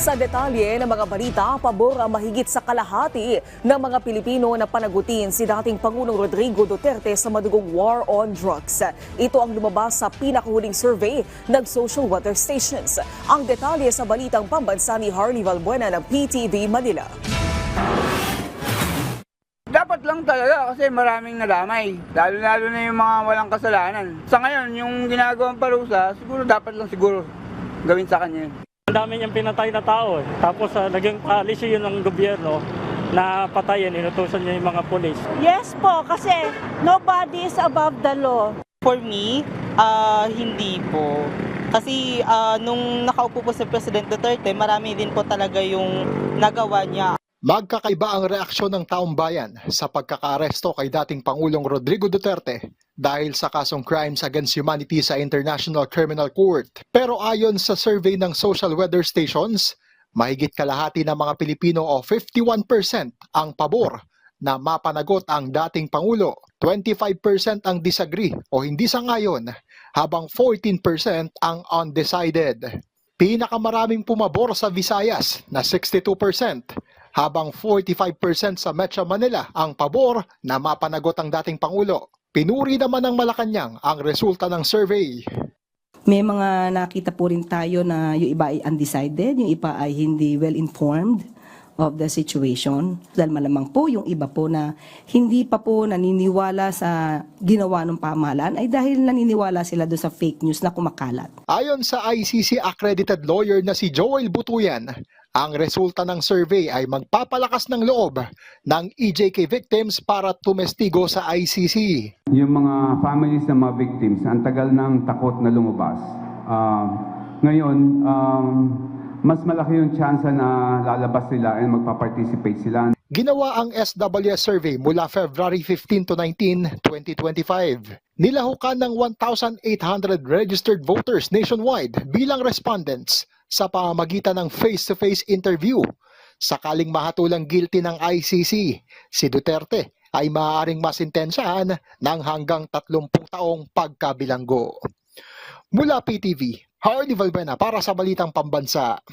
Sa detalye ng mga balita, pabor ang mahigit sa kalahati ng mga Pilipino na panagutin si dating Pangulong Rodrigo Duterte sa madugong war on drugs. Ito ang lumabas sa pinakahuling survey ng social weather stations. Ang detalye sa balitang pambansa ni Harley Valbuena ng PTV Manila. Dapat lang talaga kasi maraming nadamay, lalo-lalo na yung mga walang kasalanan. Sa ngayon, yung ginagawang parusa, siguro dapat lang siguro gawin sa kanya yun. Ang dami niyang pinatay na tao. Tapos naging policy yun ng gobyerno na patayin, inutusan niya yung mga pulis. Yes po, kasi nobody is above the law. For me, hindi po. Kasi nung nakaupo po si President Duterte, marami din po talaga yung nagawa niya. Magkakaiba ang reaksyon ng taong bayan sa pagkakaaresto kay dating Pangulong Rodrigo Duterte dahil sa kasong crimes against humanity sa International Criminal Court. Pero ayon sa survey ng social weather stations, mahigit kalahati ng mga Pilipino o 51% ang pabor na mapanagot ang dating Pangulo. 25% ang disagree o hindi sangayon, habang 14% ang undecided. Pinakamaraming pumabor sa Visayas na 62%. Habang 45% sa Metro Manila ang pabor na mapanagot ang dating Pangulo. Pinuri naman ng Malacanang ang resulta ng survey. May mga nakita po rin tayo na yung iba ay undecided, yung iba ay hindi well-informed of the situation. Dahil malamang po yung iba po na hindi pa po naniniwala sa ginawa ng pamahalaan ay dahil naniniwala sila doon sa fake news na kumakalat. Ayon sa ICC accredited lawyer na si Joel Butuyan, ang resulta ng survey ay magpapalakas ng loob ng EJK victims para tumestigo sa ICC. Yung mga families ng mga victims, ang tagal ng takot na lumabas. Ngayon, mas malaki yung chance na lalabas sila and magpa-participate sila. Ginawa ang SWS survey mula February 15 to 19, 2025. Nilahukan ng 1,800 registered voters nationwide bilang respondents sa pamamagitan ng face-to-face interview. Sakaling mahatulang guilty ng ICC, si Duterte ay maaaring masintensyahan ng hanggang 30 taong pagkabilanggo. Mula PTV, Harley Valbuena para sa Balitang Pambansa.